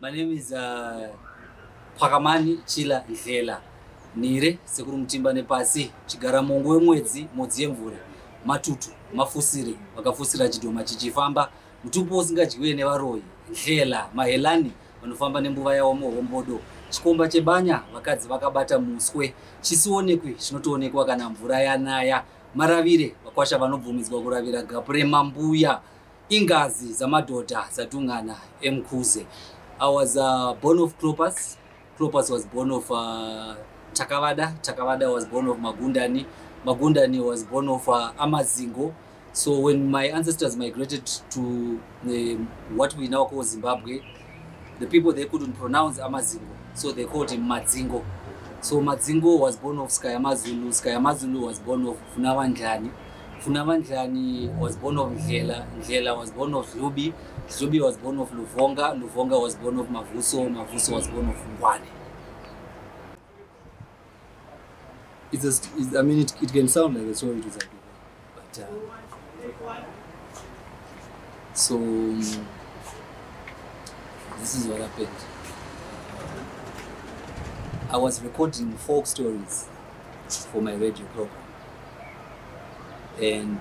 My name is Phakamani, Tshila, Ndlela. Nire, sekuru mtimba nepasi, chigara mongo wemwedzi, modzi yemvura, matutu, mafusire, vakafusira chidoma chichifamba, mutupo usingadyiwe nevaroyi, Ndlela, mahelani, vanofamba nembuva yavo muhombodo, chikomba chebanya, vakadzi vakabata muswe, chisionekwe, chinotoonekwa kana mvura yanaya, maravire, vakwasha vanobvumidzwa kuravira gapu remambuya, ingazi zamadhodha dzatungana emkuze. I was born of Klopas. Klopas was born of Takavada. Takavada was born of Magundani. Magundani was born of Amazingo. So when my ancestors migrated to what we now call Zimbabwe, the people, they couldn't pronounce Amazingo, so they called him Madzingo. So Madzingo was born of Skayamazulu. Skayamazulu was born of Funavandlani. Funavandlani was born of Ndlela. Ndlela was born of Zlubi. Zlubi was born of Luvonga. Luvonga was born of Mavuso. Mavuso was born of Ngwane. I mean, it can sound like a story to some people, but so this is what happened. I was recording folk stories for my radio program, and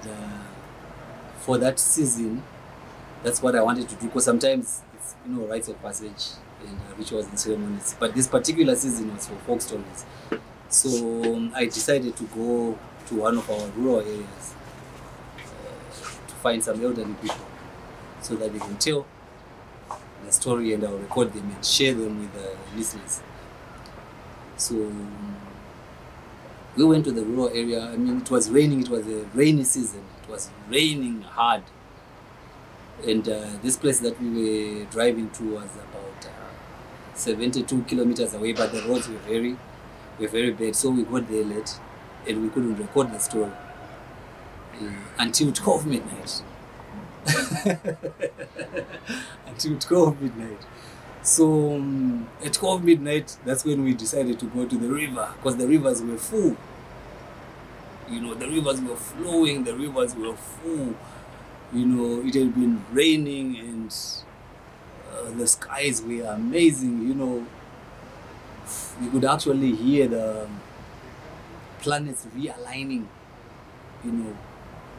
for that season, that's what I wanted to do, because sometimes it's, you know, rites of passage and rituals and ceremonies, but this particular season was for folk stories. So I decided to go to one of our rural areas to find some elderly people so that they can tell the story, and I'll record them and share them with the listeners. So we went to the rural area. I mean, it was raining. It was a rainy season. It was raining hard. And this place that we were driving to was about 72 kilometers away, but the roads were very bad. So we got there late and we couldn't record the story until 12 midnight. Until 12 midnight. So at 12 midnight, that's when we decided to go to the river, because the rivers were full. You know, the rivers were flowing, the rivers were full. You know, it had been raining and the skies were amazing. You know, you could actually hear the planets realigning. You know,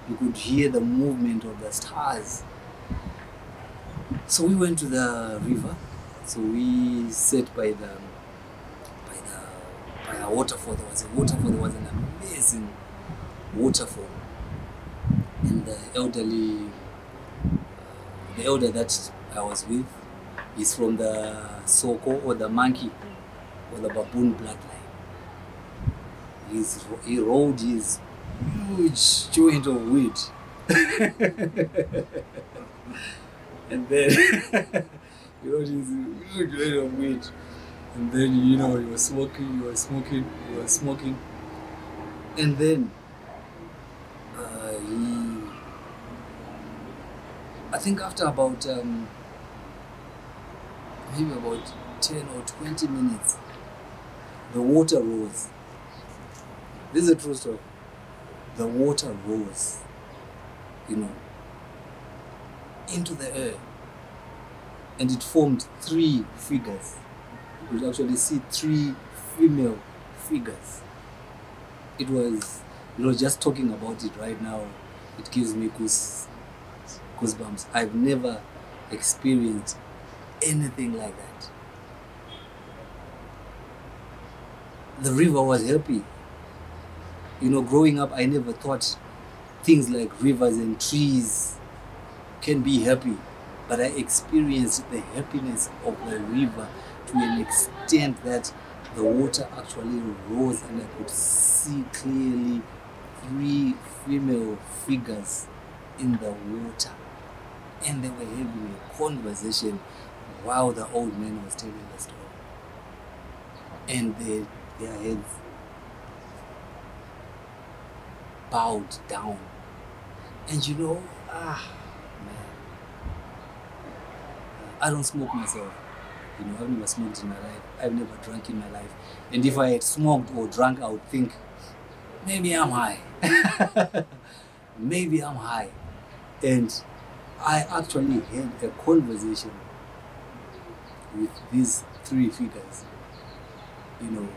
you could hear the movement of the stars. So we went to the river. So we sat by a waterfall. There was a waterfall. There was an amazing waterfall. And the elder that I was with is from the Soko, or the monkey, or the baboon bloodline. He rolled his huge joint of weed. And then he rolled his huge joint of weed. And then, you know, he was smoking. And then I think after about maybe about 10 or 20 minutes, the water rose. This is a true story. The water rose, you know, into the air, and it formed 3 figures. You could actually see 3 female figures. It was, you know, just talking about it right now, it gives me goosebumps. I've never experienced anything like that. The river was happy. You know, growing up, I never thought things like rivers and trees can be happy, but I experienced the happiness of the river to an extent that the water actually rose, and I could see clearly 3 female figures in the water, and they were having a conversation while the old man was telling the story, and their heads bowed down. And you know, man, I don't smoke myself. You know, I've never smoked in my life. I've never drank in my life. And if I had smoked or drank, I would think, maybe I'm high. Maybe I'm high. And I actually had a conversation with these three figures. You know,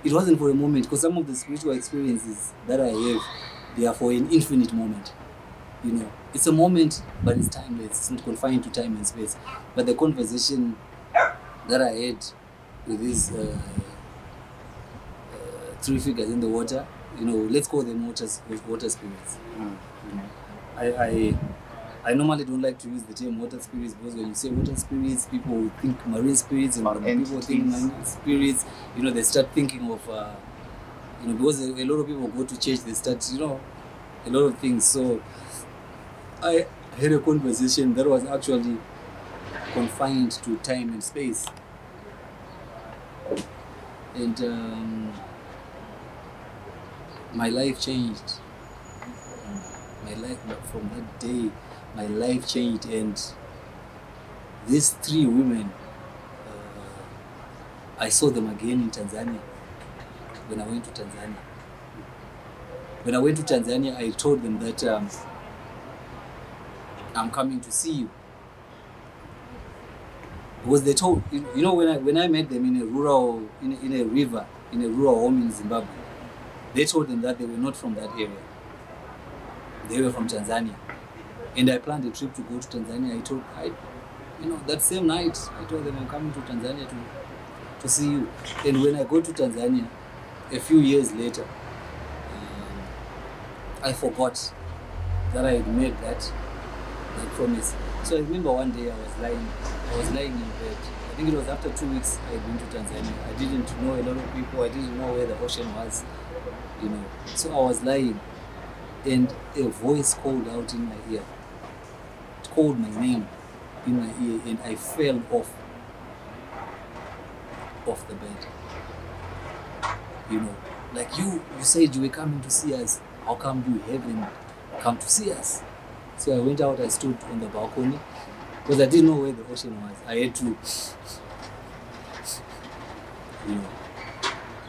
it wasn't for a moment, because some of the spiritual experiences that I have, they are for an infinite moment. You know, it's a moment, but it's timeless. It's not confined to time and space. But the conversation that I had with these three figures in the water, you know, let's call them water spirits. You know, I normally don't like to use the term water spirits, because when you say water spirits, people think marine spirits, and when people think marine spirits, you know, they start thinking of, you know, because a lot of people go to church, they start, you know, a lot of things. So I had a conversation that was actually confined to time and space. And my life changed. My life, from that day, my life changed. And these three women, I saw them again in Tanzania. When I went to Tanzania. When I went to Tanzania, I told them that I'm coming to see you. Because they told, you know, when I met them in a rural, in a river, in a rural home in Zimbabwe, they told them that they were not from that area. They were from Tanzania. And I planned a trip to go to Tanzania. You know, that same night, I told them I'm coming to Tanzania to see you. And when I go to Tanzania, a few years later, I forgot that I had made that promise. So I remember one day I was lying in bed. I think it was after 2 weeks I had been to Tanzania. I didn't know a lot of people. I didn't know where the ocean was, you know. So I was lying, and a voice called out in my ear. It called my name in my ear, and I fell off the bed. You know, like you said you were coming to see us. How come you haven't come to see us? So I went out, I stood on the balcony, because I didn't know where the ocean was. I had to, you know,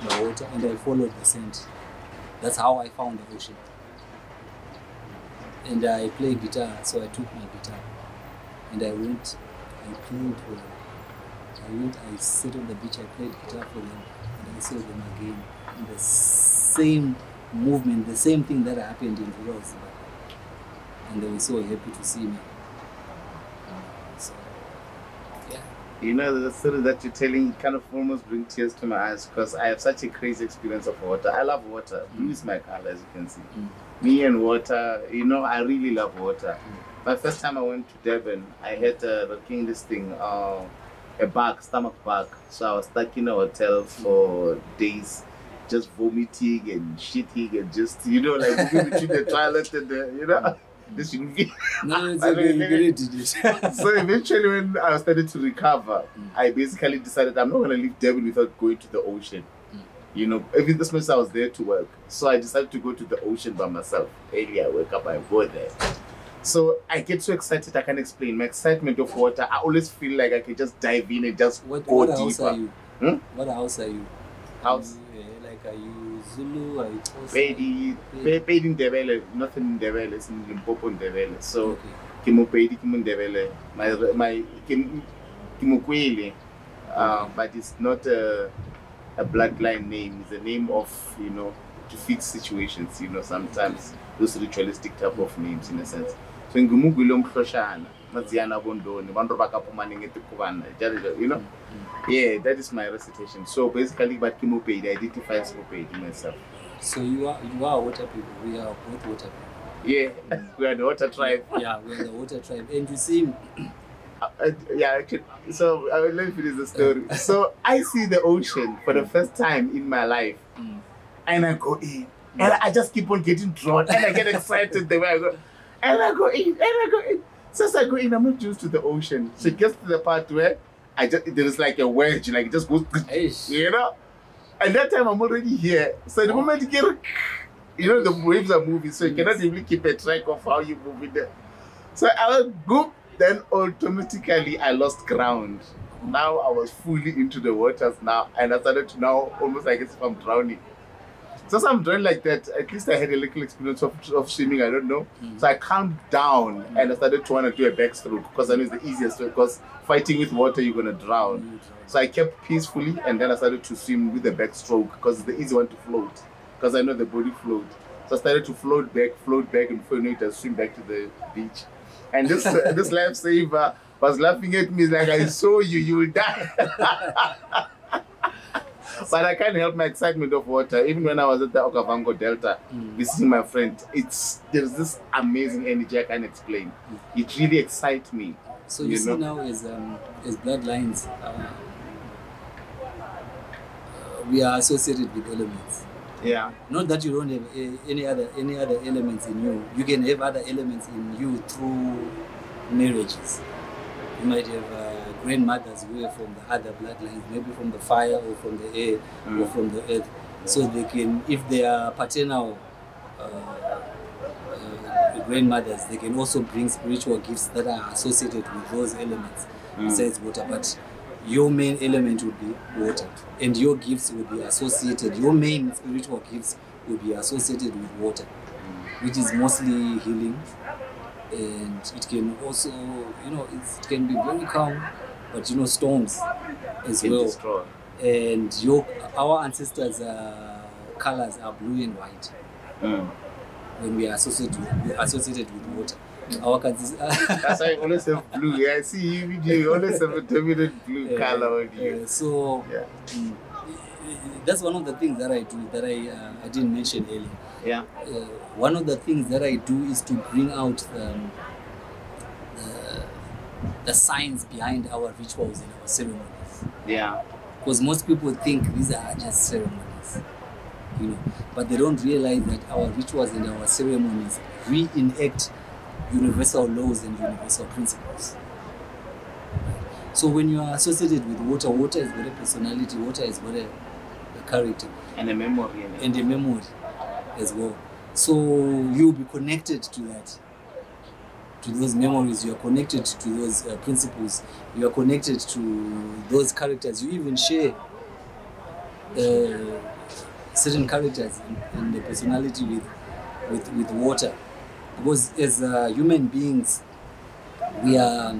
the water, and I followed the scent. That's how I found the ocean. And I play guitar, so I took my guitar, and I went, I played for them. I sat on the beach, I played guitar for them, and I saw them again. And the same movement, the same thing that happened in rural Zimbabwe. And they were so happy to see me. So, yeah. You know, the story that you're telling kind of almost brings tears to my eyes, because I have such a crazy experience of water. I love water. Blue is my color, as you can see. Me and water, you know, I really love water. My first time I went to Durban, I had this thing, a stomach bug. So I was stuck in a hotel for days, just vomiting and shitting and just, you know, like moving between the toilet and the, you know. This shouldn't be. No, it's okay, you really did it. So eventually when I started to recover, I basically decided I'm not going to leave Durban without going to the ocean. You know, even this month I was there to work. So I decided to go to the ocean by myself. Early I wake up, I go there. So I get so excited, I can't explain. My excitement of water, I always feel like I can just dive in and just go what deeper. House are you? What house are you? House? Like, are you Zulu? Are you Xhosa? Paid in Ndlela, nothing in Ndlela, it's in Limpopo in Ndlela. So, Kimo Paid, Kimo Ndlela, my Kimo, but it's not a bloodline name. It's a name of, you know, to fix situations, you know, sometimes those ritualistic type of names in a sense. So in Gumugulum Floshana, Maziana Bondoni, Vandrobakapomani, you know? Yeah, that is my recitation. So basically, but Kimo Paid, I identify as Kimo Paid myself. So you are water people. We are both water people. Yeah, we are the water tribe. Yeah, we are the water tribe. And you see, yeah, actually, so I will let me finish the story. So I see the ocean for the first time in my life, and I go in, and I just keep on getting drawn, and I get excited the way I go, and I go in, and I go in. So as I go in, I'm not used to the ocean. So it gets to the part where there is like a wedge, like it just goes, you know. And that time I'm already here. So the moment you get, you know, the waves are moving, so you cannot even keep a track of how you move in there. So I was go. Then automatically I lost ground. Now I was fully into the waters now, and I started to now almost like as if I'm drowning. So I'm drawing like that. At least I had a little experience of swimming. I don't know. So I calmed down and I started to want to do a backstroke because I know it's the easiest way. Because fighting with water, you're gonna drown. So I kept peacefully and then I started to swim with the backstroke because it's the easy one to float. Because I know the body float. So I started to float back, and before you know it, I swim back to the beach. And this this lifesaver was laughing at me like, I saw you, you will die. But I can't help my excitement of water. Even when I was at the Okavango Delta, visiting my friend, there's this amazing energy I can't explain. It really excites me. So you see now as bloodlines, we are associated with elements. Yeah. Not that you don't have any other elements in you. You can have other elements in you through marriages. You might have grandmothers who are from the other bloodlines, maybe from the fire or from the air or from the earth. So they can, if they are paternal grandmothers, they can also bring spiritual gifts that are associated with those elements besides water. But your main element would be water, and your gifts will be associated. Your main spiritual gifts will be associated with water, which is mostly healing. And it can also, it can be very calm, but storms as well. Destroy. And our ancestors' colors are blue and white. When we are associated with water, our countries. That's why I always have blue. Yeah, I see you always have a dominant blue color on you. That's one of the things that I do that I didn't mention earlier. Yeah. One of the things that I do is to bring out the science behind our rituals and our ceremonies. Yeah. Because most people think these are just ceremonies, but they don't realize that our rituals and our ceremonies reenact universal laws and universal principles. So when you are associated with water, water has got a personality, water has got a character. And a memory. And a memory as well. So you'll be connected to that, to those memories. You are connected to those principles. You are connected to those characters. You even share certain characters in the personality with water. Because as human beings, we are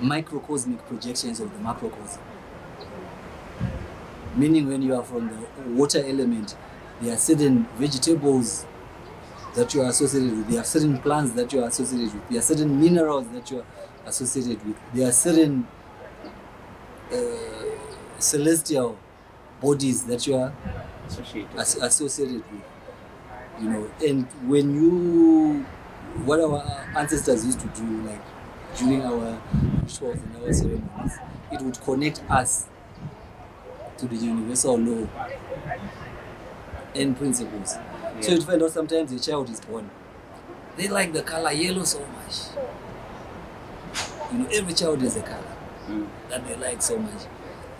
microcosmic projections of the macrocosm. Meaning when you are from the water element, there are certain vegetables that you are associated with. There are certain plants that you are associated with. There are certain minerals that you are associated with. There are certain celestial bodies that you are associated with. And when what our ancestors used to do, like during our rituals and our ceremonies, it would connect us to the universal law and principles. Yeah. So you find out sometimes a child is born, they like the color yellow so much. Every child has a color that they like so much,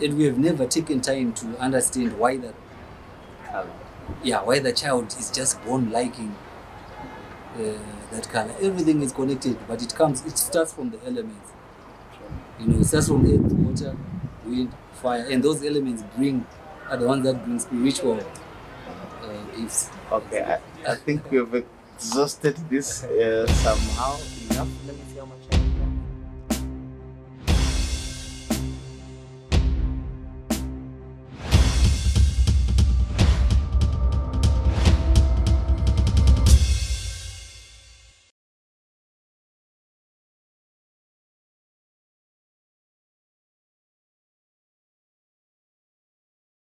and we have never taken time to understand why that color. Yeah, why the child is just born liking that color. Everything is connected, but it starts from the elements. It starts from earth, water, wind, fire, and those elements are the ones that bring spiritual gifts. Okay, I think we have exhausted this somehow enough. Let me see how much.